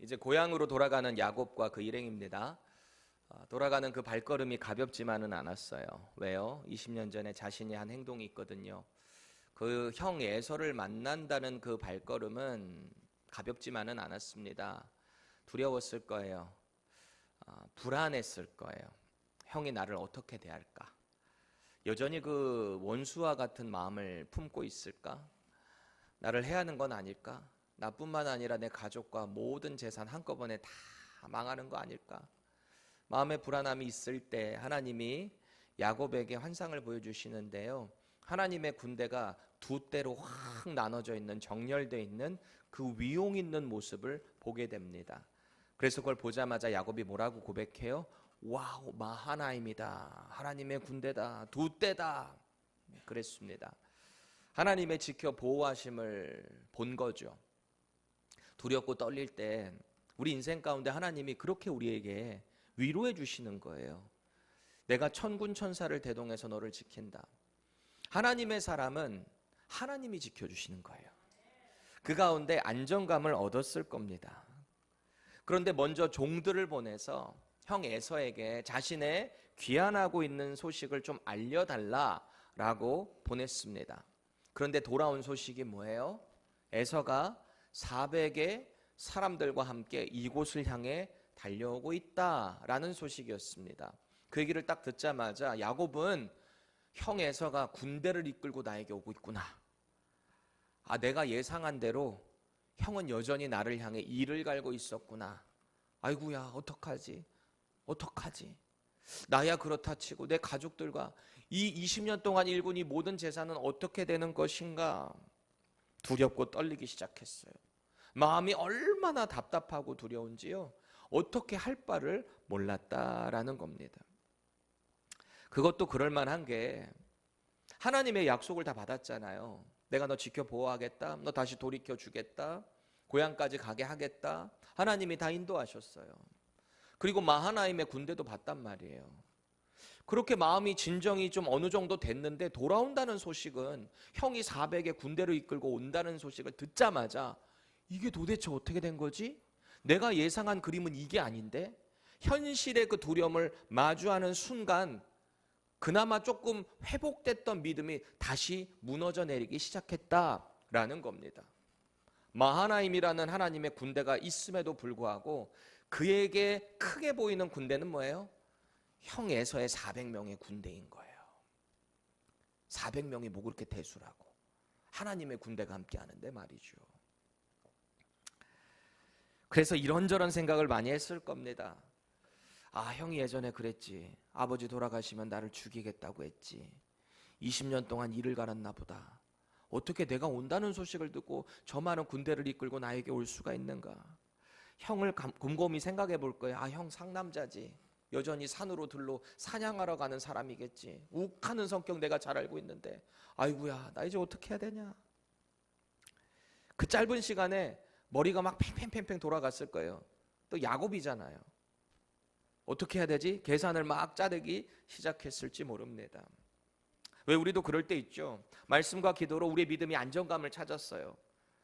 이제 고향으로 돌아가는 야곱과 그 일행입니다. 돌아가는 그 발걸음이 가볍지만은 않았어요. 왜요? 20년 전에 자신이 한 행동이 있거든요. 그 형 에서를 만난다는 그 발걸음은 가볍지만은 않았습니다. 두려웠을 거예요. 불안했을 거예요. 형이 나를 어떻게 대할까? 여전히 그 원수와 같은 마음을 품고 있을까? 나를 해하는 건 아닐까? 나뿐만 아니라 내 가족과 모든 재산 한꺼번에 다 망하는 거 아닐까? 마음의 불안함이 있을 때 하나님이 야곱에게 환상을 보여주시는데요. 하나님의 군대가 두 때로 확 나눠져 있는, 정렬되어 있는 그 위용 있는 모습을 보게 됩니다. 그래서 그걸 보자마자 야곱이 뭐라고 고백해요? 와우, 마하나임이다. 하나님의 군대다. 두 때다. 그랬습니다. 하나님의 지켜 보호하심을 본 거죠. 두렵고 떨릴 때 우리 인생 가운데 하나님이 그렇게 우리에게 위로해 주시는 거예요. 내가 천군 천사를 대동해서 너를 지킨다. 하나님의 사람은 하나님이 지켜주시는 거예요. 그 가운데 안정감을 얻었을 겁니다. 그런데 먼저 종들을 보내서 형 에서에게 자신의 귀환하고 있는 소식을 좀 알려달라라고 보냈습니다. 그런데 돌아온 소식이 뭐예요? 에서가 400의 사람들과 함께 이곳을 향해 달려오고 있다라는 소식이었습니다. 그 얘기를 딱 듣자마자 야곱은 형 에서가 군대를 이끌고 나에게 오고 있구나. 내가 예상한 대로 형은 여전히 나를 향해 이를 갈고 있었구나. 아이고야, 어떡하지? 나야 그렇다 치고 내 가족들과 이 20년 동안 일군 이 모든 재산은 어떻게 되는 것인가? 두렵고 떨리기 시작했어요. 마음이 얼마나 답답하고 두려운지요. 어떻게 할 바를 몰랐다라는 겁니다. 그것도 그럴만한 게 하나님의 약속을 다 받았잖아요. 내가 너 지켜 보호하겠다. 너 다시 돌이켜 주겠다. 고향까지 가게 하겠다. 하나님이 다 인도하셨어요. 그리고 마하나임의 군대도 봤단 말이에요. 그렇게 마음이 진정이 좀 어느 정도 됐는데 돌아온다는 소식은 형이 400의 군대를 이끌고 온다는 소식을 듣자마자 이게 도대체 어떻게 된 거지? 내가 예상한 그림은 이게 아닌데? 현실의 그 두려움을 마주하는 순간 그나마 조금 회복됐던 믿음이 다시 무너져 내리기 시작했다라는 겁니다. 마하나임이라는 하나님의 군대가 있음에도 불구하고 그에게 크게 보이는 군대는 뭐예요? 형 에서의 400명의 군대인 거예요. 400명이 뭐 그렇게 대수라고. 하나님의 군대가 함께 하는데 말이죠. 그래서 이런저런 생각을 많이 했을 겁니다. 형이 예전에 그랬지. 아버지 돌아가시면 나를 죽이겠다고 했지. 20년 동안 일을 갈았나 보다. 어떻게 내가 온다는 소식을 듣고 저 많은 군대를 이끌고 나에게 올 수가 있는가? 형을 곰곰이 생각해 볼 거예요. 형 상남자지. 여전히 산으로 들로 사냥하러 가는 사람이겠지. 욱하는 성격 내가 잘 알고 있는데 아이고야, 나 이제 어떻게 해야 되냐? 그 짧은 시간에 머리가 막 팽팽팽팽 돌아갔을 거예요. 또 야곱이잖아요. 어떻게 해야 되지? 계산을 막 짜내기 시작했을지 모릅니다. 왜 우리도 그럴 때 있죠. 말씀과 기도로 우리의 믿음이 안정감을 찾았어요.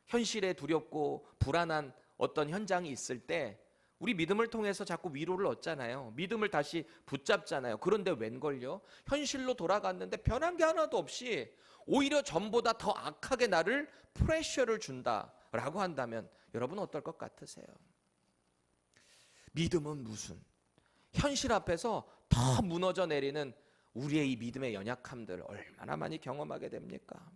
현실에 두렵고 불안한 어떤 현장이 있을 때 우리 믿음을 통해서 자꾸 위로를 얻잖아요. 믿음을 다시 붙잡잖아요. 그런데 웬걸요? 현실로 돌아갔는데 변한 게 하나도 없이 오히려 전보다 더 악하게 나를 프레셔를 준다라고 한다면 여러분 어떨 것 같으세요? 믿음은 무슨? 현실 앞에서 더 무너져 내리는 우리의 이 믿음의 연약함들을 얼마나 많이 경험하게 됩니까?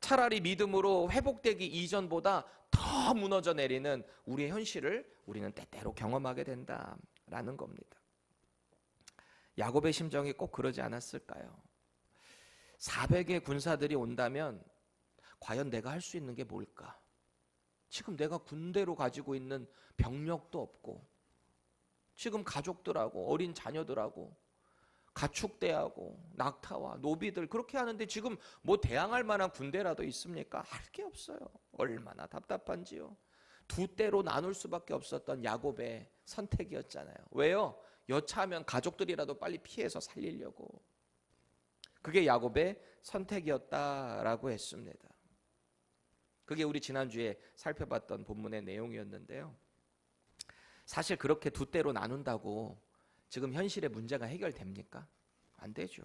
차라리 믿음으로 회복되기 이전보다 더 무너져 내리는 우리의 현실을 우리는 때때로 경험하게 된다라는 겁니다. 야곱의 심정이 꼭 그러지 않았을까요? 400의 군사들이 온다면 과연 내가 할 수 있는 게 뭘까? 지금 내가 군대로 가지고 있는 병력도 없고 지금 가족들하고 어린 자녀들하고 가축대하고 낙타와 노비들 그렇게 하는데 지금 뭐 대항할 만한 군대라도 있습니까? 할 게 없어요. 얼마나 답답한지요. 두 때로 나눌 수밖에 없었던 야곱의 선택이었잖아요. 왜요? 여차하면 가족들이라도 빨리 피해서 살리려고. 그게 야곱의 선택이었다라고 했습니다. 그게 우리 지난주에 살펴봤던 본문의 내용이었는데요. 사실 그렇게 두 때로 나눈다고 지금 현실의 문제가 해결됩니까? 안 되죠.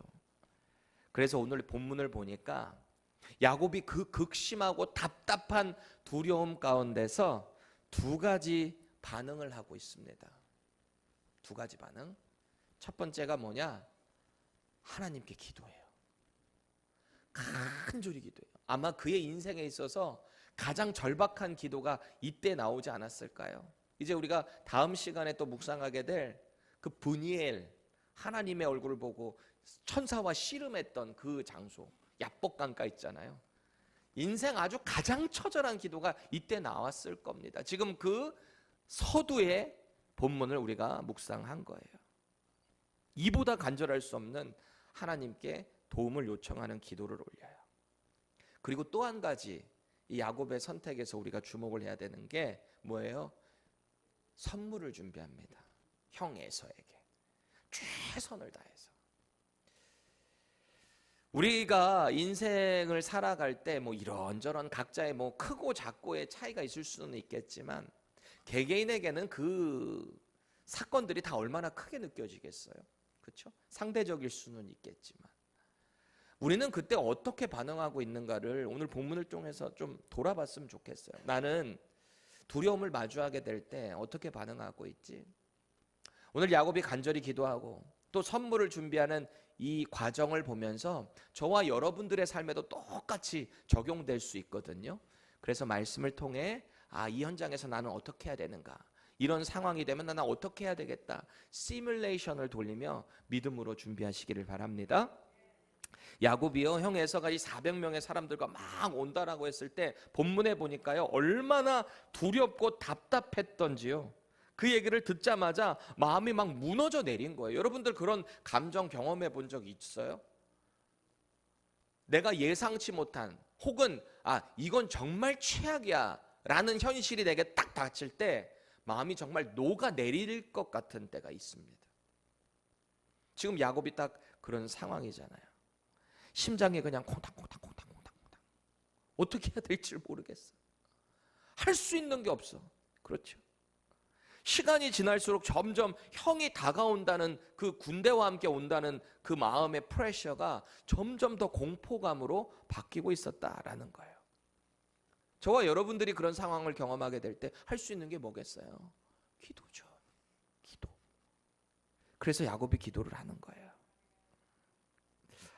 그래서 오늘 본문을 보니까 야곱이 그 극심하고 답답한 두려움 가운데서 두 가지 반응을 하고 있습니다. 두 가지 반응. 첫 번째가 뭐냐? 하나님께 기도해요. 간절히 기도해요. 아마 그의 인생에 있어서 가장 절박한 기도가 이때 나오지 않았을까요? 이제 우리가 다음 시간에 또 묵상하게 될 그 브니엘, 하나님의 얼굴을 보고 천사와 씨름했던 그 장소, 야복강가 있잖아요. 인생 아주 가장 처절한 기도가 이때 나왔을 겁니다. 지금 그 서두의 본문을 우리가 묵상한 거예요. 이보다 간절할 수 없는 하나님께 도움을 요청하는 기도를 올려요. 그리고 또 한 가지 이 야곱의 선택에서 우리가 주목을 해야 되는 게 뭐예요? 선물을 준비합니다. 형 에서에게 최선을 다해서. 우리가 인생을 살아갈 때 뭐 이런저런 각자의 뭐 크고 작고의 차이가 있을 수는 있겠지만 개개인에게는 그 사건들이 다 얼마나 크게 느껴지겠어요? 그렇죠? 상대적일 수는 있겠지만 우리는 그때 어떻게 반응하고 있는가를 오늘 본문을 통해서 좀 돌아봤으면 좋겠어요. 나는 두려움을 마주하게 될 때 어떻게 반응하고 있지? 오늘 야곱이 간절히 기도하고 또 선물을 준비하는 이 과정을 보면서 저와 여러분들의 삶에도 똑같이 적용될 수 있거든요. 그래서 말씀을 통해 이 현장에서 나는 어떻게 해야 되는가, 이런 상황이 되면 나는 어떻게 해야 되겠다, 시뮬레이션을 돌리며 믿음으로 준비하시기를 바랍니다. 야곱이요, 형 에서가 이 400명의 사람들과 막 온다라고 했을 때 본문에 보니까요 얼마나 두렵고 답답했던지요. 그 얘기를 듣자마자 마음이 막 무너져 내린 거예요. 여러분들 그런 감정 경험해 본 적 있어요? 내가 예상치 못한 혹은 이건 정말 최악이야 라는 현실이 내게 딱 닥칠 때 마음이 정말 녹아내릴 것 같은 때가 있습니다. 지금 야곱이 딱 그런 상황이잖아요. 심장이 그냥 콩닥콩닥콩닥콩닥. 어떻게 해야 될지 모르겠어. 할 수 있는 게 없어. 그렇죠. 시간이 지날수록 점점 형이 다가온다는 그 군대와 함께 온다는 그 마음의 프레셔가 점점 더 공포감으로 바뀌고 있었다라는 거예요. 저와 여러분들이 그런 상황을 경험하게 될 때 할 수 있는 게 뭐겠어요? 기도죠. 기도. 그래서 야곱이 기도를 하는 거예요.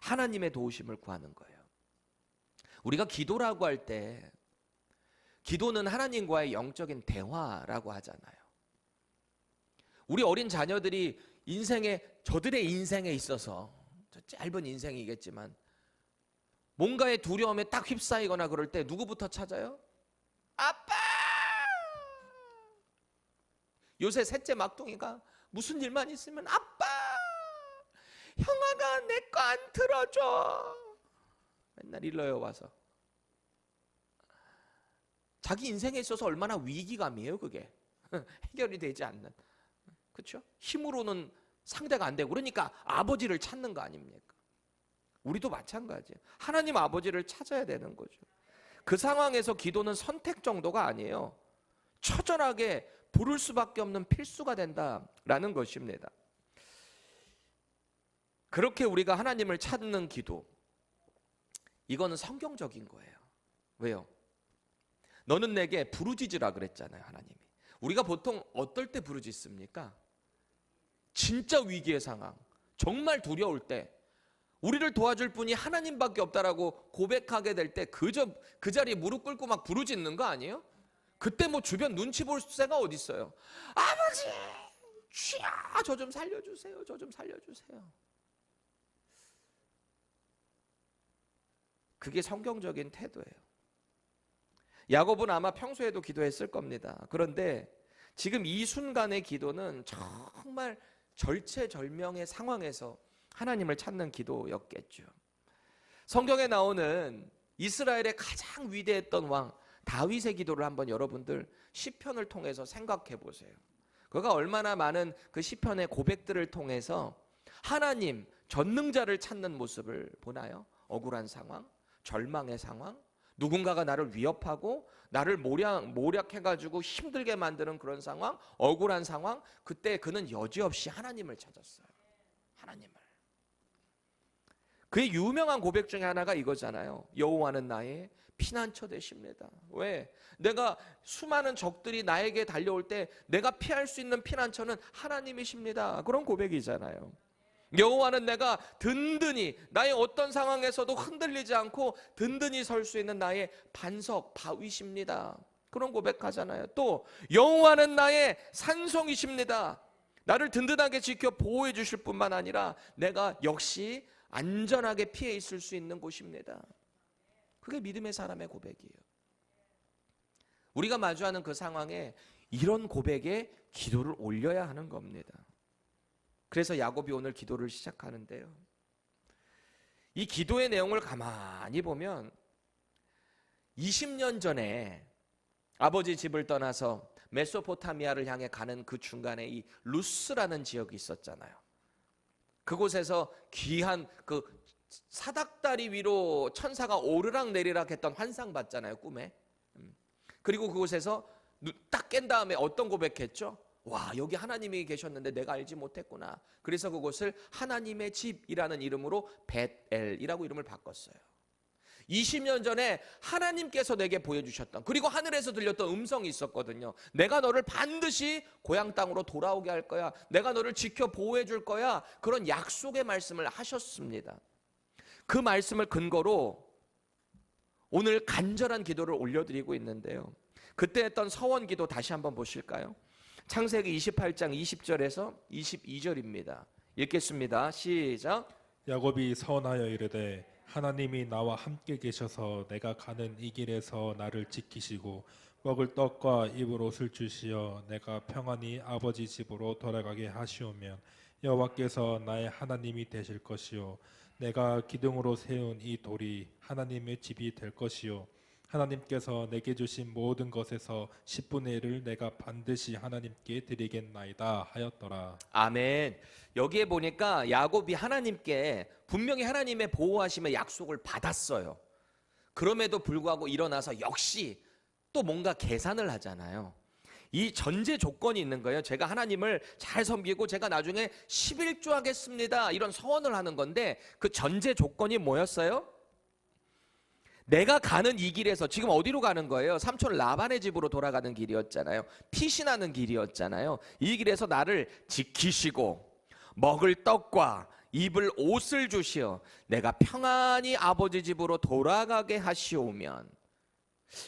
하나님의 도우심을 구하는 거예요. 우리가 기도라고 할 때 기도는 하나님과의 영적인 대화라고 하잖아요. 우리 어린 자녀들이 저들의 인생에 있어서 짧은 인생이겠지만 뭔가의 두려움에 딱 휩싸이거나 그럴 때 누구부터 찾아요? 아빠! 요새 셋째 막둥이가 무슨 일만 있으면 아빠! 형아가 내 거 안 들어줘. 맨날 일러요 와서. 자기 인생에 있어서 얼마나 위기감이에요 그게. 해결이 되지 않는. 그렇죠? 힘으로는 상대가 안 되고 그러니까 아버지를 찾는 거 아닙니까? 우리도 마찬가지예요. 하나님 아버지를 찾아야 되는 거죠. 그 상황에서 기도는 선택 정도가 아니에요. 처절하게 부를 수밖에 없는 필수가 된다라는 것입니다. 그렇게 우리가 하나님을 찾는 기도, 이거는 성경적인 거예요. 왜요? 너는 내게 부르짖으라 그랬잖아요 하나님이. 우리가 보통 어떨 때 부르짖습니까? 진짜 위기의 상황, 정말 두려울 때, 우리를 도와줄 분이 하나님밖에 없다라고 고백하게 될 때 그 자리에 무릎 꿇고 막 부르짖는 거 아니에요? 그때 뭐 주변 눈치 볼 새가 어디 있어요? 아버지, 주여, 저 좀 살려주세요. 저 좀 살려주세요. 그게 성경적인 태도예요. 야곱은 아마 평소에도 기도했을 겁니다. 그런데 지금 이 순간의 기도는 정말 절체절명의 상황에서 하나님을 찾는 기도였겠죠. 성경에 나오는 이스라엘의 가장 위대했던 왕 다윗의 기도를 한번 여러분들 시편을 통해서 생각해 보세요. 그가 얼마나 많은 그 시편의 고백들을 통해서 하나님 전능자를 찾는 모습을 보나요? 억울한 상황, 절망의 상황, 누군가가 나를 위협하고 나를 모략해가지고 힘들게 만드는 그런 상황, 억울한 상황, 그때 그는 여지없이 하나님을 찾았어요. 하나님을. 그의 유명한 고백 중에 하나가 이거잖아요. 여호와는 나의 피난처 되십니다. 왜? 내가 수많은 적들이 나에게 달려올 때 내가 피할 수 있는 피난처는 하나님이십니다. 그런 고백이잖아요. 여호와는 내가 든든히 나의 어떤 상황에서도 흔들리지 않고 든든히 설 수 있는 나의 반석, 바위십니다. 그런 고백하잖아요. 또 여호와는 나의 산성이십니다. 나를 든든하게 지켜 보호해 주실 뿐만 아니라 내가 역시 안전하게 피해 있을 수 있는 곳입니다. 그게 믿음의 사람의 고백이에요. 우리가 마주하는 그 상황에 이런 고백에 기도를 올려야 하는 겁니다. 그래서 야곱이 오늘 기도를 시작하는데요. 이 기도의 내용을 가만히 보면 20년 전에 아버지 집을 떠나서 메소포타미아를 향해 가는 그 중간에 이 루스라는 지역이 있었잖아요. 그곳에서 귀한 그 사닥다리 위로 천사가 오르락 내리락 했던 환상 봤잖아요, 꿈에. 그리고 그곳에서 딱 깬 다음에 어떤 고백했죠? 와, 여기 하나님이 계셨는데 내가 알지 못했구나. 그래서 그곳을 하나님의 집이라는 이름으로 벳엘이라고 이름을 바꿨어요. 20년 전에 하나님께서 내게 보여주셨던, 그리고 하늘에서 들렸던 음성이 있었거든요. 내가 너를 반드시 고향 땅으로 돌아오게 할 거야. 내가 너를 지켜 보호해 줄 거야. 그런 약속의 말씀을 하셨습니다. 그 말씀을 근거로 오늘 간절한 기도를 올려드리고 있는데요. 그때 했던 서원 기도 다시 한번 보실까요? 창세기 28장 20절에서 22절입니다. 읽겠습니다. 시작. 야곱이 서원하여 이르되 하나님이 나와 함께 계셔서 내가 가는 이 길에서 나를 지키시고 먹을 떡과 입을 옷을 주시어 내가 평안히 아버지 집으로 돌아가게 하시오면 여호와께서 나의 하나님이 되실 것이요 내가 기둥으로 세운 이 돌이 하나님의 집이 될 것이요 하나님께서 내게 주신 모든 것에서 10분의 1을 내가 반드시 하나님께 드리겠나이다 하였더라. 아멘. 여기에 보니까 야곱이 하나님께 분명히 하나님의 보호하심의 약속을 받았어요. 그럼에도 불구하고 일어나서 역시 또 뭔가 계산을 하잖아요. 이 전제 조건이 있는 거예요. 제가 하나님을 잘 섬기고 제가 나중에 11조 하겠습니다. 이런 서원을 하는 건데 그 전제 조건이 뭐였어요? 내가 가는 이 길에서 지금 어디로 가는 거예요? 삼촌 라반의 집으로 돌아가는 길이었잖아요. 피신하는 길이었잖아요. 이 길에서 나를 지키시고 먹을 떡과 입을 옷을 주시어 내가 평안히 아버지 집으로 돌아가게 하시오면,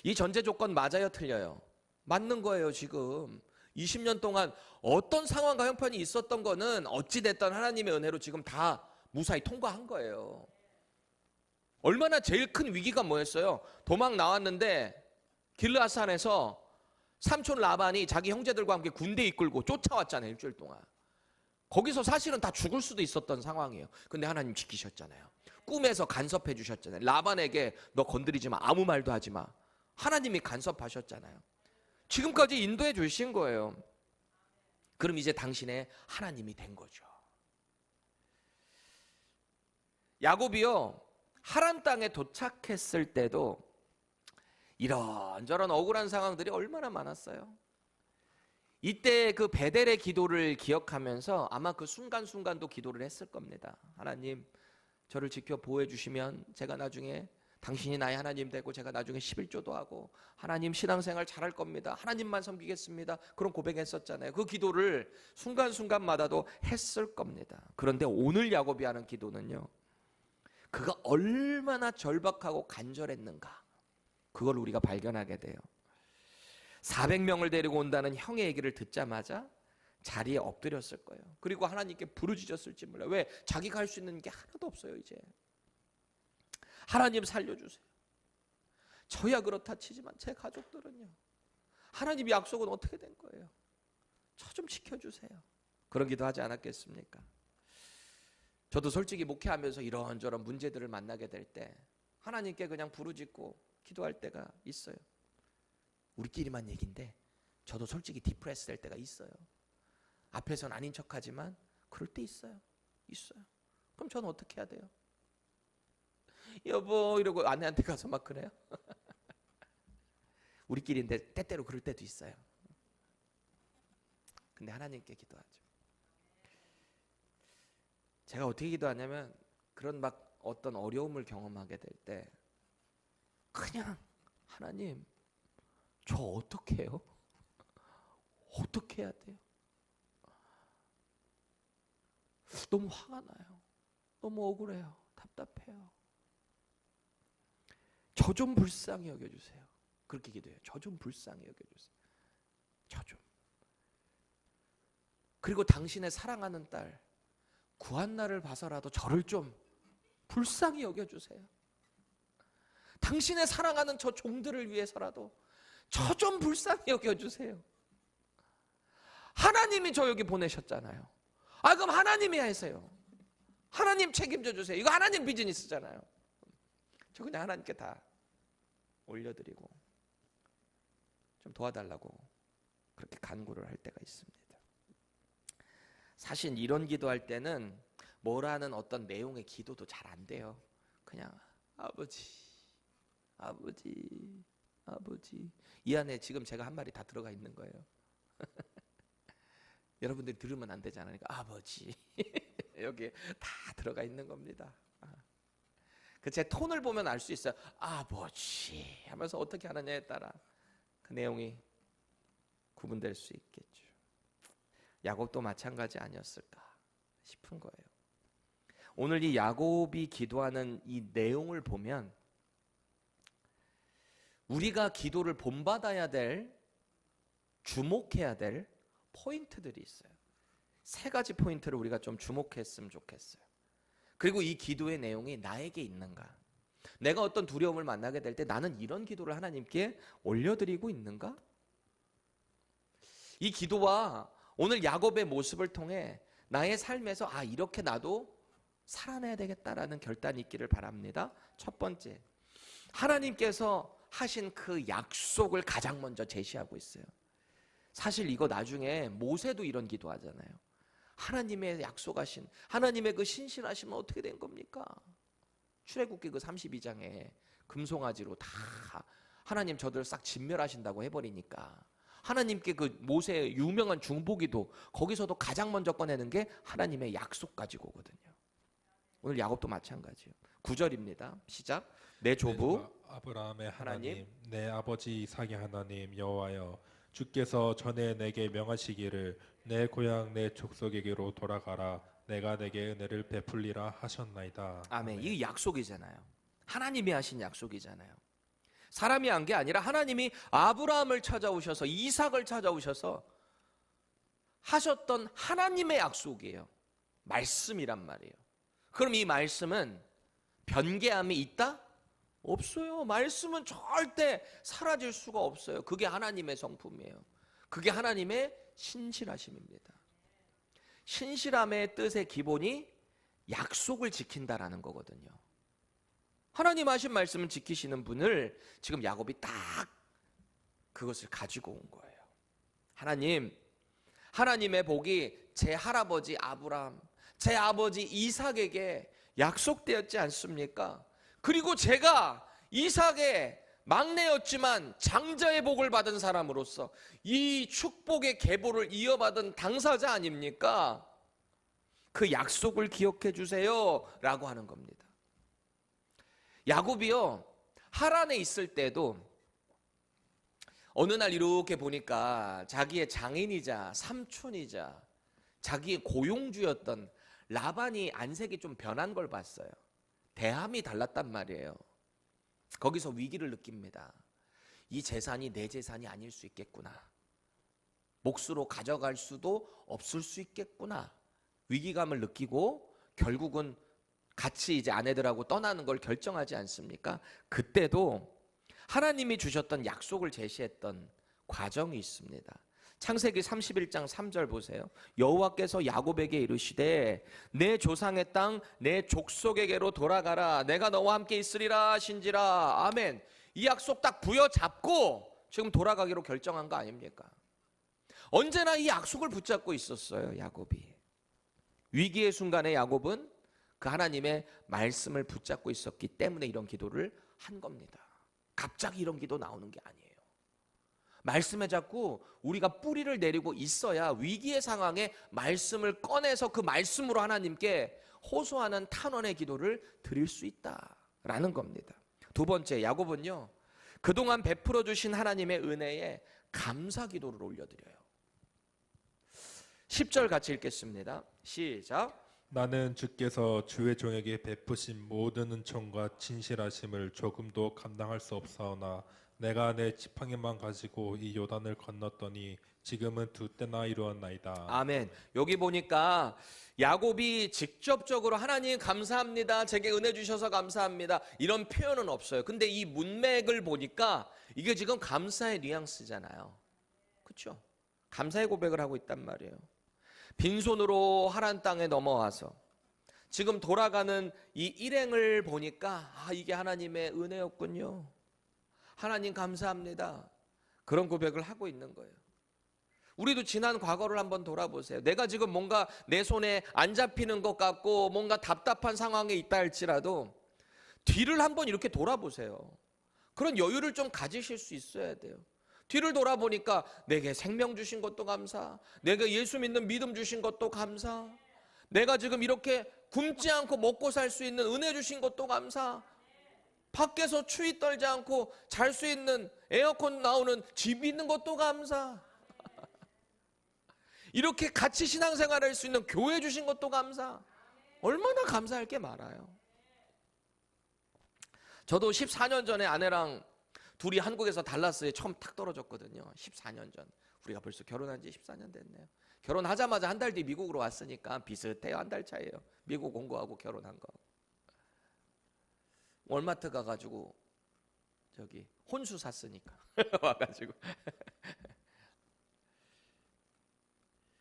이 전제 조건 맞아요, 틀려요? 맞는 거예요. 지금 20년 동안 어떤 상황과 형편이 있었던 거는 어찌됐든 하나님의 은혜로 지금 다 무사히 통과한 거예요. 얼마나 제일 큰 위기가 뭐였어요? 도망 나왔는데 길르앗산에서 삼촌 라반이 자기 형제들과 함께 군대 이끌고 쫓아왔잖아요. 일주일 동안. 거기서 사실은 다 죽을 수도 있었던 상황이에요. 근데 하나님 지키셨잖아요. 꿈에서 간섭해 주셨잖아요. 라반에게 너 건드리지 마, 아무 말도 하지 마. 하나님이 간섭하셨잖아요. 지금까지 인도해 주신 거예요. 그럼 이제 당신의 하나님이 된 거죠. 야곱이요, 하란 땅에 도착했을 때도 이런저런 억울한 상황들이 얼마나 많았어요. 이때 그 베델의 기도를 기억하면서 아마 그 순간순간도 기도를 했을 겁니다. 하나님, 저를 지켜 보호해 주시면 제가 나중에 당신이 나의 하나님 되고 제가 나중에 11조도 하고 하나님 신앙생활 잘할 겁니다. 하나님만 섬기겠습니다. 그런 고백했었잖아요. 그 기도를 순간순간마다도 했을 겁니다. 그런데 오늘 야곱이 하는 기도는요, 그가 얼마나 절박하고 간절했는가, 그걸 우리가 발견하게 돼요. 400명을 데리고 온다는 형의 얘기를 듣자마자 자리에 엎드렸을 거예요. 그리고 하나님께 부르짖었을지 몰라요. 왜? 자기가 할 수 있는 게 하나도 없어요. 이제 하나님 살려주세요. 저야 그렇다 치지만 제 가족들은요, 하나님 약속은 어떻게 된 거예요? 저 좀 지켜주세요. 그런 기도 하지 않았겠습니까? 저도 솔직히 목회하면서 이런저런 문제들을 만나게 될 때 하나님께 그냥 부르짖고 기도할 때가 있어요. 우리끼리만 얘기인데 저도 솔직히 디프레스 될 때가 있어요. 앞에서는 아닌 척하지만 그럴 때 있어요. 그럼 저는 어떻게 해야 돼요? 여보 이러고 아내한테 가서 막 그래요. 우리끼리인데 때때로 그럴 때도 있어요. 근데 하나님께 기도하죠. 제가 어떻게 기도하냐면 그런 막 어떤 어려움을 경험하게 될 때 그냥 하나님 저 어떻게 해요? 어떻게 해야 돼요? 너무 화가 나요. 너무 억울해요. 답답해요. 저 좀 불쌍히 여겨주세요. 그렇게 기도해요. 저 좀 불쌍히 여겨주세요. 저 좀. 그리고 당신의 사랑하는 딸 구한나를 봐서라도 저를 좀 불쌍히 여겨주세요. 당신의 사랑하는 저 종들을 위해서라도 저 좀 불쌍히 여겨주세요. 하나님이 저 여기 보내셨잖아요. 그럼 하나님이 하세요. 하나님 책임져 주세요. 이거 하나님 비즈니스잖아요. 저 그냥 하나님께 다 올려드리고 좀 도와달라고 그렇게 간구를 할 때가 있습니다. 사실 이런 기도할 때는 뭐라는 어떤 내용의 기도도 잘 안 돼요. 그냥 아버지, 아버지, 아버지. 이 안에 지금 제가 한 말이 다 들어가 있는 거예요. 여러분들이 들으면 안 되잖아요. 그러니까 아버지 여기에 다 들어가 있는 겁니다. 그 제 톤을 보면 알 수 있어요. 아버지 하면서 어떻게 하느냐에 따라 그 내용이 구분될 수 있겠죠. 야곱도 마찬가지 아니었을까 싶은 거예요. 오늘 이 야곱이 기도하는 이 내용을 보면 우리가 기도를 본받아야 될, 주목해야 될 포인트들이 있어요. 세 가지 포인트를 우리가 좀 주목했으면 좋겠어요. 그리고 이 기도의 내용이 나에게 있는가? 내가 어떤 두려움을 만나게 될 때 나는 이런 기도를 하나님께 올려드리고 있는가? 이 기도와 오늘 야곱의 모습을 통해 나의 삶에서 이렇게 나도 살아내야 되겠다라는 결단이 있기를 바랍니다. 첫 번째, 하나님께서 하신 그 약속을 가장 먼저 제시하고 있어요. 사실 이거 나중에 모세도 이런 기도하잖아요. 하나님의 약속하신, 하나님의 그 신실하시면 어떻게 된 겁니까? 출애굽기 그 32장에 금송아지로 다 하나님 저들 싹 진멸하신다고 해버리니까 하나님께 그 모세의 유명한 중보기도 거기서도 가장 먼저 꺼내는 게 하나님의 약속 가지고거든요. 오늘 야곱도 마찬가지예요. 9절입니다. 시작. 내 조부 아브라함의 하나님, 내 아버지 이삭의 하나님 여호와여, 주께서 전에 내게 명하시기를 내 고향 내 족속에게로 돌아가라, 내가 내게 은혜를 베풀리라 하셨나이다. 아멘. 이 약속이잖아요. 하나님이 하신 약속이잖아요. 사람이 한 게 아니라 하나님이 아브라함을 찾아오셔서 이삭을 찾아오셔서 하셨던 하나님의 약속이에요. 말씀이란 말이에요. 그럼 이 말씀은 변개함이 있다? 없어요. 말씀은 절대 사라질 수가 없어요. 그게 하나님의 성품이에요. 그게 하나님의 신실하심입니다. 신실함의 뜻의 기본이 약속을 지킨다라는 거거든요. 하나님 하신 말씀을 지키시는 분을 지금 야곱이 딱 그것을 가지고 온 거예요. 하나님의 복이 제 할아버지 아브라함, 제 아버지 이삭에게 약속되었지 않습니까? 그리고 제가 이삭의 막내였지만 장자의 복을 받은 사람으로서 이 축복의 계보를 이어받은 당사자 아닙니까? 그 약속을 기억해 주세요 라고 하는 겁니다. 야곱이요, 하란에 있을 때도 어느 날 이렇게 보니까 자기의 장인이자 삼촌이자 자기의 고용주였던 라반이 안색이 좀 변한 걸 봤어요. 대함이 달랐단 말이에요. 거기서 위기를 느낍니다. 이 재산이 내 재산이 아닐 수 있겠구나. 몫으로 가져갈 수도 없을 수 있겠구나. 위기감을 느끼고 결국은 같이 이제 아내들하고 떠나는 걸 결정하지 않습니까? 그때도 하나님이 주셨던 약속을 제시했던 과정이 있습니다. 창세기 31장 3절 보세요. 여호와께서 야곱에게 이르시되 내 조상의 땅 내 족속에게로 돌아가라, 내가 너와 함께 있으리라 하신지라. 아멘. 이 약속 딱 부여잡고 지금 돌아가기로 결정한 거 아닙니까? 언제나 이 약속을 붙잡고 있었어요, 야곱이. 위기의 순간에 야곱은 그 하나님의 말씀을 붙잡고 있었기 때문에 이런 기도를 한 겁니다. 갑자기 이런 기도 나오는 게 아니에요. 말씀에 자꾸 우리가 뿌리를 내리고 있어야 위기의 상황에 말씀을 꺼내서 그 말씀으로 하나님께 호소하는 탄원의 기도를 드릴 수 있다라는 겁니다. 두 번째, 야곱은요, 그동안 베풀어 주신 하나님의 은혜에 감사 기도를 올려드려요. 10절 같이 읽겠습니다. 시작. 나는 주께서 주의 종에게 베푸신 모든 은총과 진실하심을 조금도 감당할 수 없사오나 내가 내 지팡이만 가지고 이 요단을 건넜더니 지금은 두 때나 이루었나이다. 아멘. 여기 보니까 야곱이 직접적으로 하나님 감사합니다, 제게 은혜 주셔서 감사합니다, 이런 표현은 없어요. 근데 이 문맥을 보니까 이게 지금 감사의 뉘앙스잖아요. 그렇죠? 감사의 고백을 하고 있단 말이에요. 빈손으로 하란 땅에 넘어와서 지금 돌아가는 이 일행을 보니까 이게 하나님의 은혜였군요, 하나님 감사합니다, 그런 고백을 하고 있는 거예요. 우리도 지난 과거를 한번 돌아보세요. 내가 지금 뭔가 내 손에 안 잡히는 것 같고 뭔가 답답한 상황에 있다 할지라도 뒤를 한번 이렇게 돌아보세요. 그런 여유를 좀 가지실 수 있어야 돼요. 뒤를 돌아보니까 내게 생명 주신 것도 감사, 내가 예수 믿는 믿음 주신 것도 감사, 내가 지금 이렇게 굶지 않고 먹고 살 수 있는 은혜 주신 것도 감사, 밖에서 추위 떨지 않고 잘 수 있는 에어컨 나오는 집이 있는 것도 감사, 이렇게 같이 신앙생활을 할 수 있는 교회 주신 것도 감사. 얼마나 감사할 게 많아요. 저도 14년 전에 아내랑 둘이 한국에서 달라스에 처음 탁 떨어졌거든요. 14년 전. 우리가 벌써 결혼한 지 14년 됐네요. 결혼하자마자 한 달 뒤 미국으로 왔으니까 비슷해요. 한 달 차이에요. 미국 공부하고 결혼한 거. 월마트 가가지고 저기 혼수 샀으니까 와가지고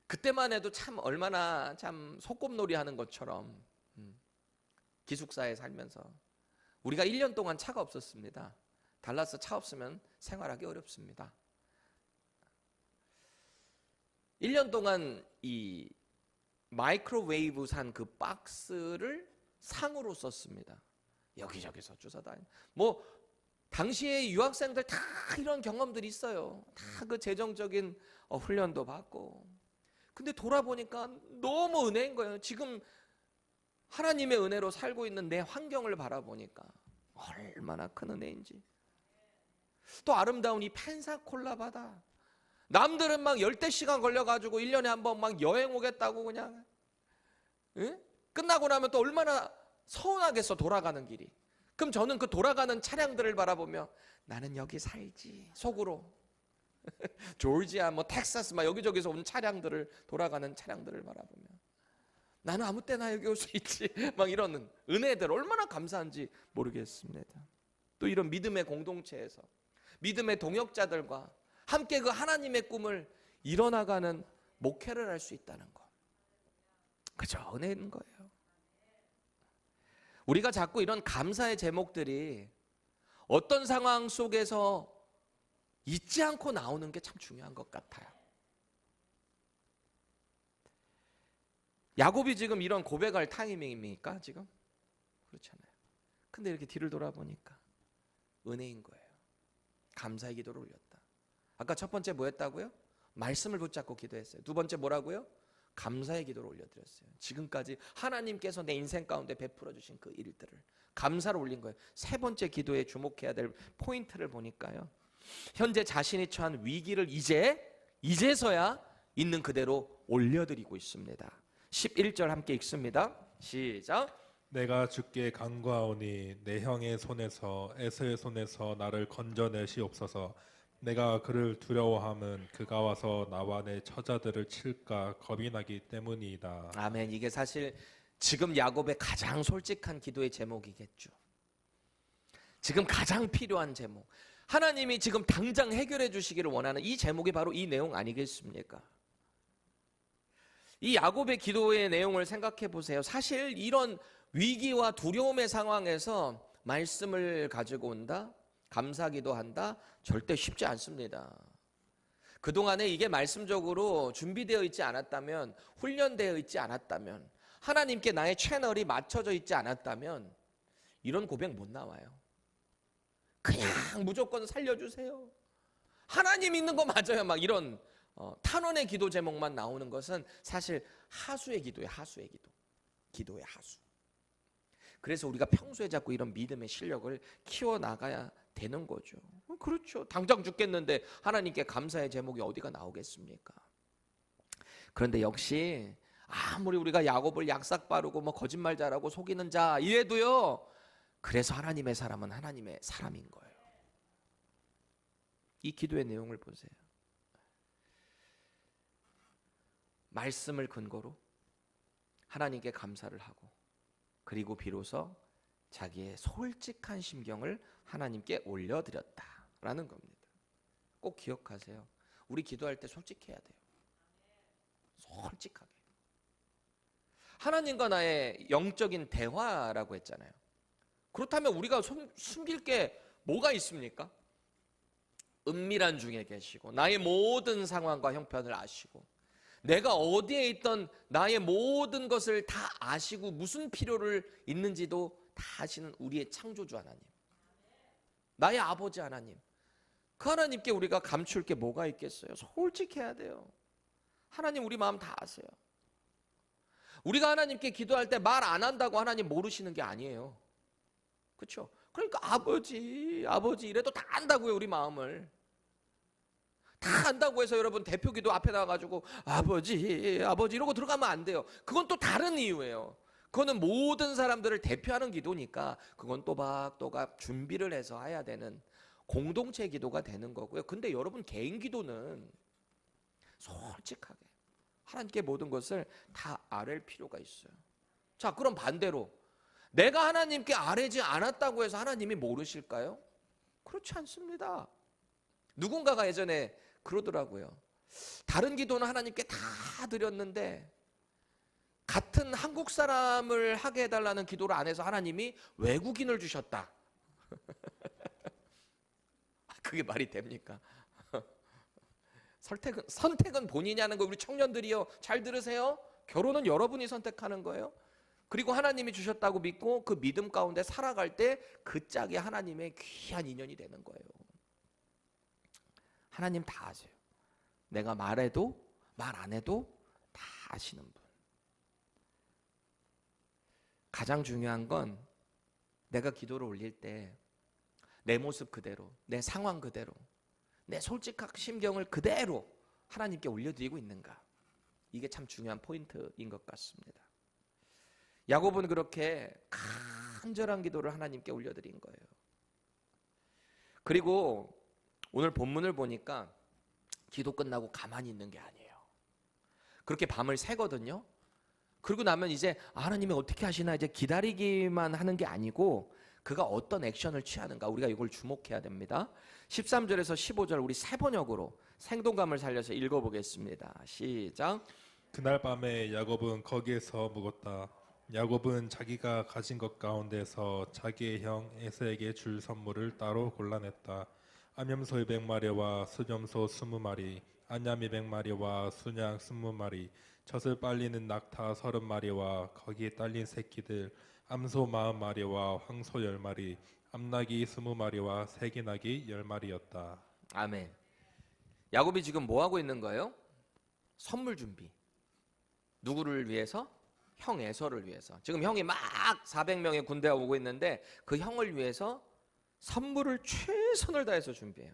그때만 해도 참 얼마나 참 소꿉놀이 하는 것처럼 기숙사에 살면서 우리가 1년 동안 차가 없었습니다. 달라스 차 없으면 생활하기 어렵습니다. 1년 동안 이 마이크로웨이브 산 그 박스를 상으로 썼습니다. 여기저기서 주워다니. 뭐 당시에 유학생들 다 이런 경험들이 있어요. 다 그 재정적인 훈련도 받고. 근데 돌아보니까 너무 은혜인 거예요. 지금 하나님의 은혜로 살고 있는 내 환경을 바라보니까 얼마나 큰 은혜인지. 또 아름다운 이 펜사콜라 바다. 남들은 막 열대 시간 걸려가지고 1년에 한 번 막 여행 오겠다고 그냥. 응? 끝나고 나면 또 얼마나 서운하겠어, 돌아가는 길이. 그럼 저는 그 돌아가는 차량들을 바라보며 나는 여기 살지 속으로. 조지아 뭐 텍사스 막 여기저기서 온 차량들을, 돌아가는 차량들을 바라보며 나는 아무 때나 여기 올 수 있지 막 이러는 은혜들 얼마나 감사한지 모르겠습니다. 또 이런 믿음의 공동체에서 믿음의 동역자들과 함께 그 하나님의 꿈을 이뤄나가는 목회를 할 수 있다는 것, 그저 은혜인 거예요. 우리가 자꾸 이런 감사의 제목들이 어떤 상황 속에서 잊지 않고 나오는 게 참 중요한 것 같아요. 야곱이 지금 이런 고백할 타이밍입니까? 지금? 그렇잖아요. 근데 이렇게 뒤를 돌아보니까 은혜인 거예요. 감사의 기도를 올렸다. 아까 첫 번째 뭐였다고요? 말씀을 붙잡고 기도했어요. 두 번째 뭐라고요? 감사의 기도를 올려드렸어요. 지금까지 하나님께서 내 인생 가운데 베풀어 주신 그 일들을 감사를 올린 거예요. 세 번째 기도에 주목해야 될 포인트를 보니까요, 현재 자신이 처한 위기를 이제서야 있는 그대로 올려드리고 있습니다. 11절 함께 읽습니다. 시작. 내가 주께 간구하오니 내 형의 손에서 에서의 손에서 나를 건져내시옵소서. 내가 그를 두려워함은 그가 와서 나와 내 처자들을 칠까 겁이 나기 때문이다. 아멘. 이게 사실 지금 야곱의 가장 솔직한 기도의 제목이겠죠. 지금 가장 필요한 제목, 하나님이 지금 당장 해결해 주시기를 원하는 이 제목이 바로 이 내용 아니겠습니까? 이 야곱의 기도의 내용을 생각해 보세요. 사실 이런 위기와 두려움의 상황에서 말씀을 가지고 온다, 감사기도 한다, 절대 쉽지 않습니다. 그동안에 이게 말씀적으로 준비되어 있지 않았다면, 훈련되어 있지 않았다면, 하나님께 나의 채널이 맞춰져 있지 않았다면 이런 고백 못 나와요. 그냥 무조건 살려주세요, 하나님 있는 거 맞아요. 막 이런 탄원의 기도 제목만 나오는 것은 사실 하수의 기도예요. 하수의 기도. 기도의 하수. 그래서 우리가 평소에 자꾸 이런 믿음의 실력을 키워나가야 되는 거죠. 그렇죠. 당장 죽겠는데 하나님께 감사의 제목이 어디가 나오겠습니까? 그런데 역시 아무리 우리가 야곱을 약삭 빠르고 뭐 거짓말 잘하고 속이는 자 이래도요, 그래서 하나님의 사람은 하나님의 사람인 거예요. 이 기도의 내용을 보세요. 말씀을 근거로 하나님께 감사를 하고, 그리고 비로소 자기의 솔직한 심경을 하나님께 올려드렸다라는 겁니다. 꼭 기억하세요. 우리 기도할 때 솔직해야 돼요. 솔직하게. 하나님과 나의 영적인 대화라고 했잖아요. 그렇다면 우리가 숨길 게 뭐가 있습니까? 은밀한 중에 계시고 나의 모든 상황과 형편을 아시고 내가 어디에 있던 나의 모든 것을 다 아시고 무슨 필요를 있는지도 다 아시는 우리의 창조주 하나님, 나의 아버지 하나님, 그 하나님께 우리가 감출 게 뭐가 있겠어요? 솔직해야 돼요. 하나님 우리 마음 다 아세요. 우리가 하나님께 기도할 때 말 안 한다고 하나님 모르시는 게 아니에요. 그렇죠? 그러니까 아버지 이래도 다 안다고요. 우리 마음을 다 안다고 해서 여러분 대표기도 앞에 나와가지고 아버지 이러고 들어가면 안 돼요. 그건 또 다른 이유예요. 그거는 모든 사람들을 대표하는 기도니까 그건 또박또박 준비를 해서 해야 되는 공동체 기도가 되는 거고요. 근데 여러분 개인 기도는 솔직하게 하나님께 모든 것을 다 아랠 필요가 있어요. 자, 그럼 반대로 내가 하나님께 아뢰지 않았다고 해서 하나님이 모르실까요? 그렇지 않습니다. 누군가가 예전에 그러더라고요. 다른 기도는 하나님께 다 드렸는데 같은 한국 사람을 하게 해달라는 기도를 안 해서 하나님이 외국인을 주셨다. 그게 말이 됩니까? 선택은 본인이 하는 거예요. 우리 청년들이요, 잘 들으세요. 결혼은 여러분이 선택하는 거예요. 그리고 하나님이 주셨다고 믿고 그 믿음 가운데 살아갈 때 그 짝이 하나님의 귀한 인연이 되는 거예요. 하나님 다 아세요. 내가 말해도 말 안 해도 다 아시는 분. 가장 중요한 건 내가 기도를 올릴 때 내 모습 그대로, 내 상황 그대로, 내 솔직한 심경을 그대로 하나님께 올려드리고 있는가. 이게 참 중요한 포인트인 것 같습니다. 야곱은 그렇게 간절한 기도를 하나님께 올려드린 거예요. 그리고 오늘 본문을 보니까 기도 끝나고 가만히 있는 게 아니에요. 그렇게 밤을 새거든요. 그러고 나면 이제 하나님이 어떻게 하시나 이제 기다리기만 하는 게 아니고 그가 어떤 액션을 취하는가, 우리가 이걸 주목해야 됩니다. 13절에서 15절 우리 세 번역으로 생동감을 살려서 읽어보겠습니다. 시작. 그날 밤에 야곱은 거기에서 묵었다. 야곱은 자기가 가진 것 가운데서 자기의 형 에서에게 줄 선물을 따로 골라냈다. 암염소 200마리와 수염소 20마리, 안양 200마리와 순양 20마리, 젖을 빨리는 낙타 30마리와 거기에 딸린 새끼들, 암소 40마리와 황소 10마리, 암나귀 20마리와 새기나귀 10마리였다. 아멘. 야곱이 지금 뭐 하고 있는 거예요? 선물 준비. 누구를 위해서? 형 에서를 위해서. 지금 형이 막 400명의 군대가 오고 있는데 그 형을 위해서 선물을 최선을 다해서 준비해요.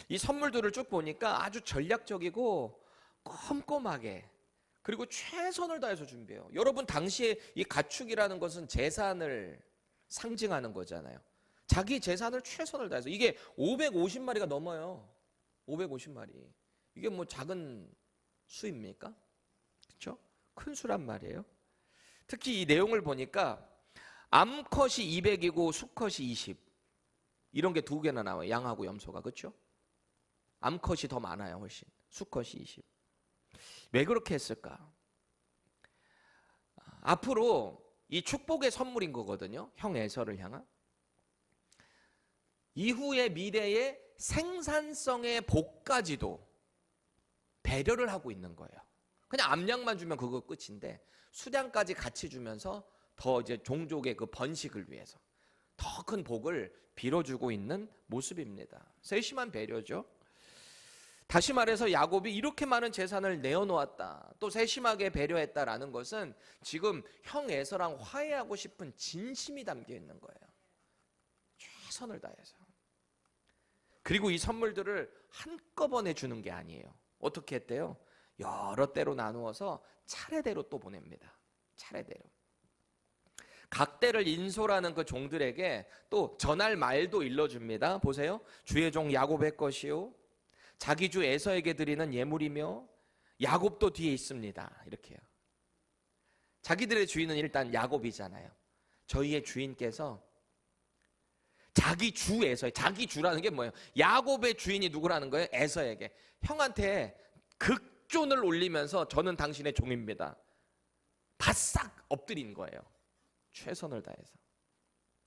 이 선물들을 쭉 보니까 아주 전략적이고 꼼꼼하게, 그리고 최선을 다해서 준비해요. 여러분, 당시에 이 가축이라는 것은 재산을 상징하는 거잖아요. 자기 재산을 최선을 다해서. 이게 550마리가 넘어요. 550마리. 이게 뭐 작은 수입니까? 그렇죠? 큰 수란 말이에요. 특히 이 내용을 보니까 암컷이 200이고 수컷이 20. 이런 게 두 개나 나와요. 양하고 염소가. 그렇죠? 암컷이 더 많아요. 훨씬. 수컷이 20. 왜 그렇게 했을까? 앞으로 이 축복의 선물인 거거든요. 형 에서를 향한. 이후의 미래의 생산성의 복까지도 배려를 하고 있는 거예요. 그냥 암양만 주면 그거 끝인데 수량까지 같이 주면서 더 이제 종족의 그 번식을 위해서 더 큰 복을 빌어주고 있는 모습입니다. 세심한 배려죠. 다시 말해서 야곱이 이렇게 많은 재산을 내어놓았다, 또 세심하게 배려했다라는 것은 지금 형 에서랑 화해하고 싶은 진심이 담겨 있는 거예요. 최선을 다해서. 그리고 이 선물들을 한꺼번에 주는 게 아니에요. 어떻게 했대요? 여러 때로 나누어서 차례대로 또 보냅니다. 차례대로. 각 때를 인솔하는 그 종들에게 또 전할 말도 일러줍니다. 보세요. 주의 종 야곱의 것이요, 자기 주 에서에게 드리는 예물이며, 야곱도 뒤에 있습니다. 이렇게요. 자기들의 주인은 일단 야곱이잖아요. 저희의 주인께서 자기 주 에서, 자기 주라는 게 뭐예요? 야곱의 주인이 누구라는 거예요? 에서에게. 형한테 극존을 올리면서 저는 당신의 종입니다. 바싹 엎드린 거예요. 최선을 다해서.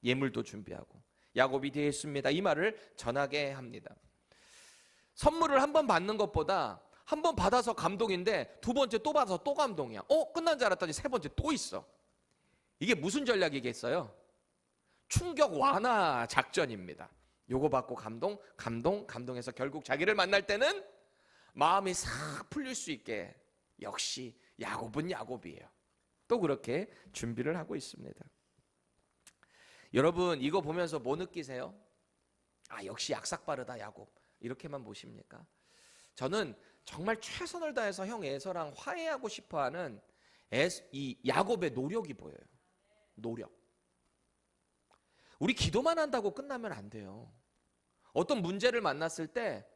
예물도 준비하고. 야곱이 뒤에 있습니다. 이 말을 전하게 합니다. 선물을 한 번 받는 것보다 한 번 받아서 감동인데 두 번째 또 받아서 또 감동이야. 끝난 줄 알았더니 세 번째 또 있어. 이게 무슨 전략이겠어요? 충격 완화 작전입니다. 요거 받고 감동해서 결국 자기를 만날 때는 마음이 싹 풀릴 수 있게, 역시 야곱은 야곱이에요. 또 그렇게 준비를 하고 있습니다. 여러분, 이거 보면서 뭐 느끼세요? 역시 약삭 빠르다 야곱, 이렇게만 보십니까? 저는 정말 최선을 다해서 형 에서랑 화해하고 싶어하는 이 야곱의 노력이 보여요. 노력. 우리 기도만 한다고 끝나면 안 돼요. 어떤 문제를 만났을 때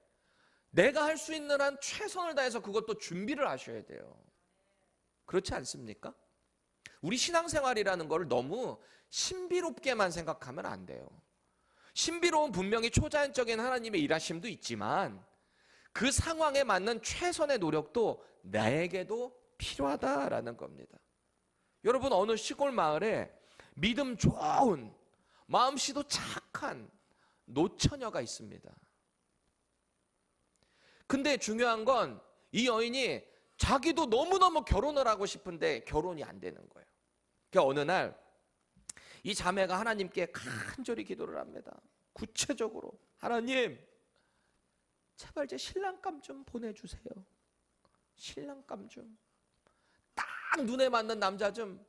내가 할 수 있는 한 최선을 다해서 그것도 준비를 하셔야 돼요. 그렇지 않습니까? 우리 신앙생활이라는 걸 너무 신비롭게만 생각하면 안 돼요. 신비로운 분명히 초자연적인 하나님의 일하심도 있지만 그 상황에 맞는 최선의 노력도 나에게도 필요하다라는 겁니다. 여러분, 어느 시골 마을에 믿음 좋은, 마음씨도 착한 노처녀가 있습니다. 근데 중요한 건 이 여인이 자기도 너무너무 결혼을 하고 싶은데 결혼이 안 되는 거예요. 그러니까 어느 날 이 자매가 하나님께 간절히 기도를 합니다. 구체적으로, 하나님, 제발 제 신랑감 좀 보내주세요. 신랑감 좀. 딱 눈에 맞는 남자 좀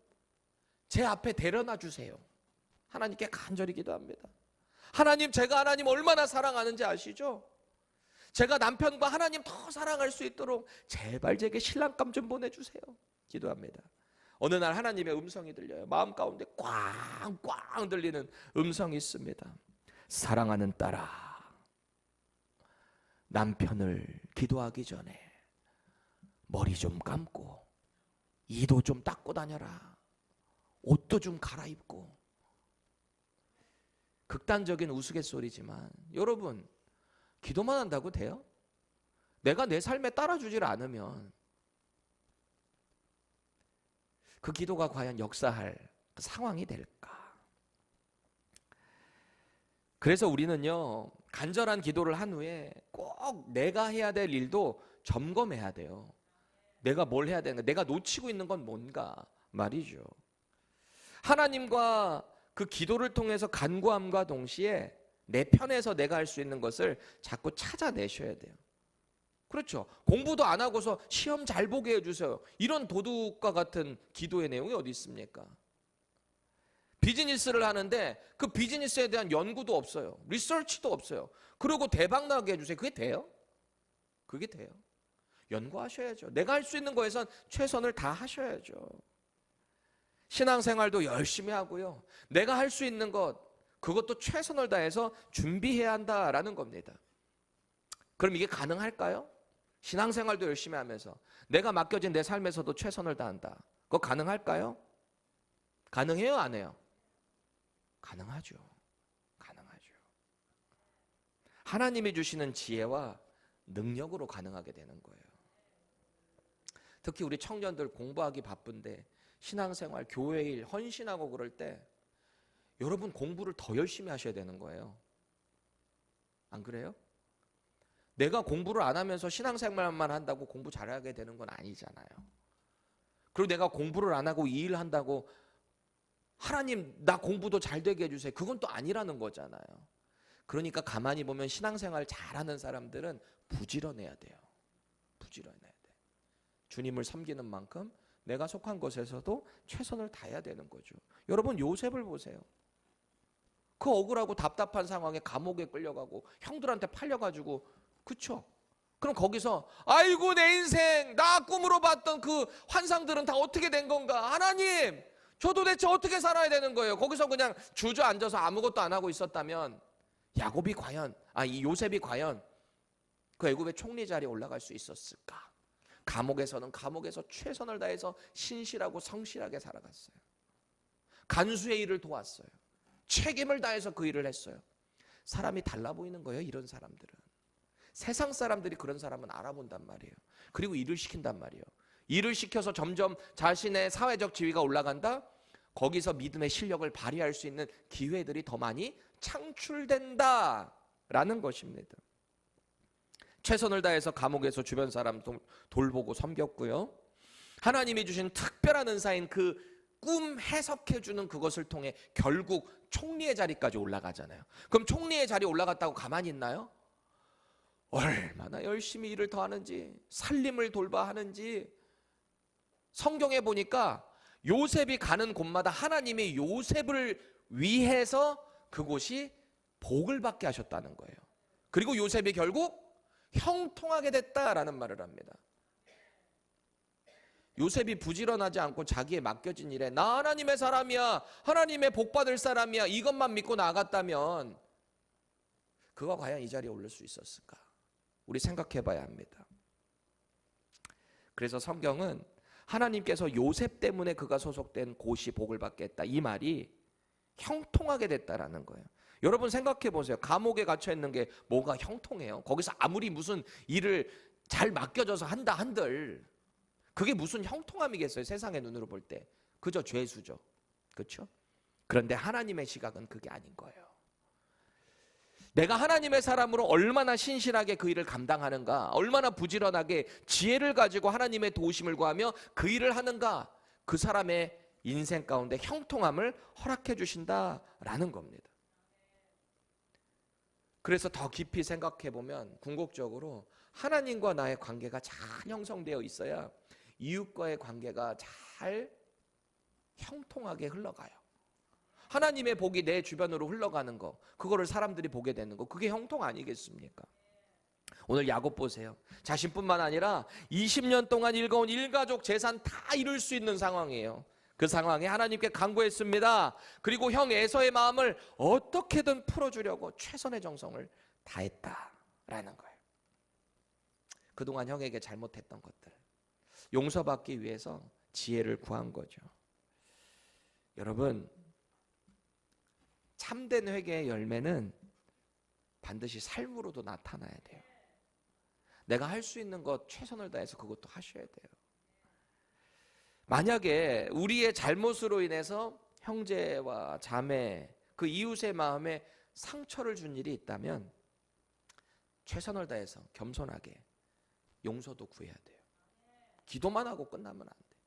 제 앞에 데려놔 주세요. 하나님께 간절히 기도합니다. 하나님, 제가 하나님 얼마나 사랑하는지 아시죠? 제가 남편과 하나님 더 사랑할 수 있도록 제발 제게 신랑감 좀 보내주세요. 기도합니다. 어느 날 하나님의 음성이 들려요. 마음 가운데 꽝꽝 들리는 음성이 있습니다. 사랑하는 딸아, 남편을 기도하기 전에 머리 좀 감고 이도 좀 닦고 다녀라. 옷도 좀 갈아입고. 극단적인 우스갯소리지만 여러분, 기도만 한다고 돼요? 내가 내 삶에 따라주질 않으면 그 기도가 과연 역사할 상황이 될까? 그래서 우리는요, 간절한 기도를 한 후에 꼭 내가 해야 될 일도 점검해야 돼요. 내가 뭘 해야 되는가? 내가 놓치고 있는 건 뭔가 말이죠. 하나님과 그 기도를 통해서 간구함과 동시에 내 편에서 내가 할 수 있는 것을 자꾸 찾아내셔야 돼요. 그렇죠. 공부도 안 하고서 시험 잘 보게 해주세요. 이런 도둑과 같은 기도의 내용이 어디 있습니까? 비즈니스를 하는데 그 비즈니스에 대한 연구도 없어요. 리서치도 없어요. 그리고 대박 나게 해주세요. 그게 돼요? 그게 돼요. 연구하셔야죠. 내가 할 수 있는 거에선 최선을 다 하셔야죠. 신앙생활도 열심히 하고요. 내가 할 수 있는 것, 그것도 최선을 다해서 준비해야 한다라는 겁니다. 그럼 이게 가능할까요? 신앙생활도 열심히 하면서 내가 맡겨진 내 삶에서도 최선을 다한다. 그거 가능할까요? 가능해요, 안 해요? 가능하죠. 가능하죠. 하나님이 주시는 지혜와 능력으로 가능하게 되는 거예요. 특히 우리 청년들 공부하기 바쁜데 신앙생활, 교회일, 헌신하고 그럴 때 여러분 공부를 더 열심히 하셔야 되는 거예요. 안 그래요? 내가 공부를 안 하면서 신앙생활만 한다고 공부 잘하게 되는 건 아니잖아요. 그리고 내가 공부를 안 하고 이 일 한다고 하나님 나 공부도 잘 되게 해주세요. 그건 또 아니라는 거잖아요. 그러니까 가만히 보면 신앙생활 잘하는 사람들은 부지런해야 돼요. 부지런해야 돼. 주님을 섬기는 만큼 내가 속한 곳에서도 최선을 다해야 되는 거죠. 여러분 요셉을 보세요. 그 억울하고 답답한 상황에 감옥에 끌려가고 형들한테 팔려가지고, 그쵸? 그럼 거기서 아이고 내 인생, 나 꿈으로 봤던 그 환상들은 다 어떻게 된 건가? 하나님, 저 도대체 어떻게 살아야 되는 거예요? 거기서 그냥 주저앉아서 아무것도 안 하고 있었다면 이 요셉이 과연 그 애굽의 총리 자리에 올라갈 수 있었을까? 감옥에서는 감옥에서 최선을 다해서 신실하고 성실하게 살아갔어요. 간수의 일을 도왔어요. 책임을 다해서 그 일을 했어요. 사람이 달라 보이는 거예요, 이런 사람들은. 세상 사람들이 그런 사람은 알아본단 말이에요. 그리고 일을 시킨단 말이에요. 일을 시켜서 점점 자신의 사회적 지위가 올라간다? 거기서 믿음의 실력을 발휘할 수 있는 기회들이 더 많이 창출된다라는 것입니다. 최선을 다해서 감옥에서 주변 사람 돌보고 섬겼고요. 하나님이 주신 특별한 은사인 그 꿈 해석해 주는 그것을 통해 결국 총리의 자리까지 올라가잖아요. 그럼 총리의 자리에 올라갔다고 가만히 있나요? 얼마나 열심히 일을 더 하는지, 살림을 돌봐 하는지. 성경에 보니까 요셉이 가는 곳마다 하나님이 요셉을 위해서 그곳이 복을 받게 하셨다는 거예요. 그리고 요셉이 결국 형통하게 됐다라는 말을 합니다. 요셉이 부지런하지 않고 자기의 맡겨진 일에 나 하나님의 사람이야, 하나님의 복 받을 사람이야, 이것만 믿고 나갔다면 그가 과연 이 자리에 오를 수 있었을까? 우리 생각해 봐야 합니다. 그래서 성경은 하나님께서 요셉 때문에 그가 소속된 곳이 복을 받겠다, 이 말이 형통하게 됐다라는 거예요. 여러분 생각해 보세요. 감옥에 갇혀 있는 게 뭐가 형통해요? 거기서 아무리 무슨 일을 잘 맡겨져서 한다 한들 그게 무슨 형통함이겠어요? 세상의 눈으로 볼 때 그저 죄수죠. 그렇죠? 그런데 하나님의 시각은 그게 아닌 거예요. 내가 하나님의 사람으로 얼마나 신실하게 그 일을 감당하는가, 얼마나 부지런하게 지혜를 가지고 하나님의 도우심을 구하며 그 일을 하는가, 그 사람의 인생 가운데 형통함을 허락해 주신다라는 겁니다. 그래서 더 깊이 생각해 보면 궁극적으로 하나님과 나의 관계가 잘 형성되어 있어야 이웃과의 관계가 잘 형통하게 흘러가요. 하나님의 복이 내 주변으로 흘러가는 거, 그거를 사람들이 보게 되는 거, 그게 형통 아니겠습니까? 오늘 야곱 보세요. 자신뿐만 아니라 20년 동안 일궈온 일가족 재산 다 잃을 수 있는 상황이에요. 그 상황에 하나님께 간구했습니다. 그리고 형 에서의 마음을 어떻게든 풀어주려고 최선의 정성을 다했다라는 거예요. 그동안 형에게 잘못했던 것들 용서받기 위해서 지혜를 구한 거죠. 여러분, 참된 회개의 열매는 반드시 삶으로도 나타나야 돼요. 내가 할 수 있는 것 최선을 다해서 그것도 하셔야 돼요. 만약에 우리의 잘못으로 인해서 형제와 자매, 그 이웃의 마음에 상처를 준 일이 있다면 최선을 다해서 겸손하게 용서도 구해야 돼요. 기도만 하고 끝나면 안 돼.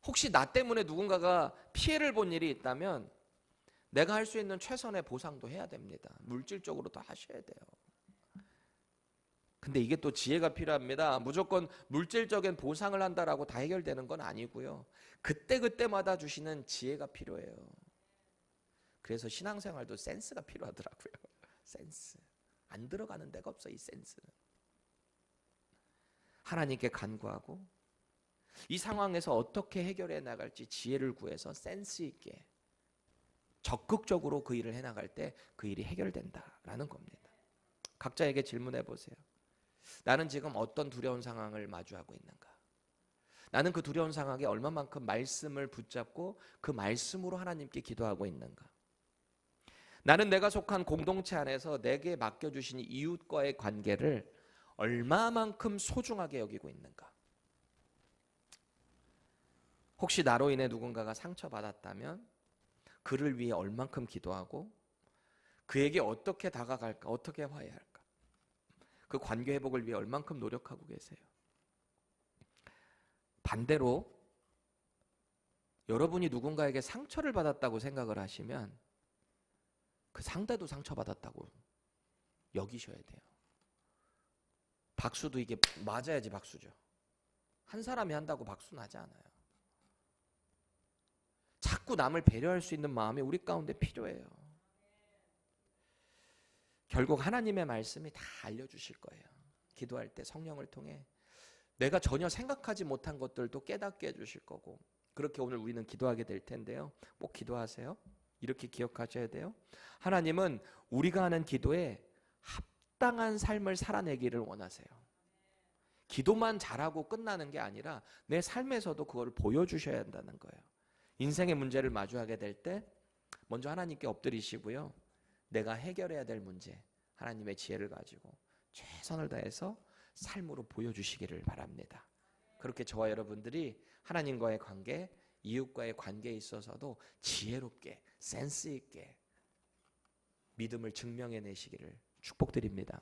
혹시 나 때문에 누군가가 피해를 본 일이 있다면 내가 할 수 있는 최선의 보상도 해야 됩니다. 물질적으로도 하셔야 돼요. 근데 이게 또 지혜가 필요합니다. 무조건 물질적인 보상을 한다라고 다 해결되는 건 아니고요. 그때그때마다 주시는 지혜가 필요해요. 그래서 신앙생활도 센스가 필요하더라고요. 센스. 안 들어가는 데가 없어, 이 센스는. 하나님께 간구하고 이 상황에서 어떻게 해결해 나갈지 지혜를 구해서 센스 있게 적극적으로 그 일을 해나갈 때 그 일이 해결된다라는 겁니다. 각자에게 질문해 보세요. 나는 지금 어떤 두려운 상황을 마주하고 있는가? 나는 그 두려운 상황에 얼마만큼 말씀을 붙잡고 그 말씀으로 하나님께 기도하고 있는가? 나는 내가 속한 공동체 안에서 내게 맡겨주신 이웃과의 관계를 얼마만큼 소중하게 여기고 있는가? 혹시 나로 인해 누군가가 상처받았다면 그를 위해 얼만큼 기도하고 그에게 어떻게 다가갈까? 어떻게 화해할까? 그 관계 회복을 위해 얼만큼 노력하고 계세요? 반대로 여러분이 누군가에게 상처를 받았다고 생각을 하시면 그 상대도 상처받았다고 여기셔야 돼요. 박수도 이게 맞아야지 박수죠. 한 사람이 한다고 박수 나지 않아요. 자꾸 남을 배려할 수 있는 마음이 우리 가운데 필요해요. 결국 하나님의 말씀이 다 알려주실 거예요. 기도할 때 성령을 통해 내가 전혀 생각하지 못한 것들도 깨닫게 해주실 거고, 그렇게 오늘 우리는 기도하게 될 텐데요. 꼭 기도하세요. 이렇게 기억하셔야 돼요. 하나님은 우리가 하는 기도에 합당한 삶을 살아내기를 원하세요. 기도만 잘하고 끝나는 게 아니라 내 삶에서도 그걸 보여주셔야 한다는 거예요. 인생의 문제를 마주하게 될 때 먼저 하나님께 엎드리시고요. 내가 해결해야 될 문제, 하나님의 지혜를 가지고 최선을 다해서 삶으로 보여주시기를 바랍니다. 그렇게 저와 여러분들이 하나님과의 관계, 이웃과의 관계에 있어서도 지혜롭게, 센스 있게 믿음을 증명해내시기를 축복드립니다.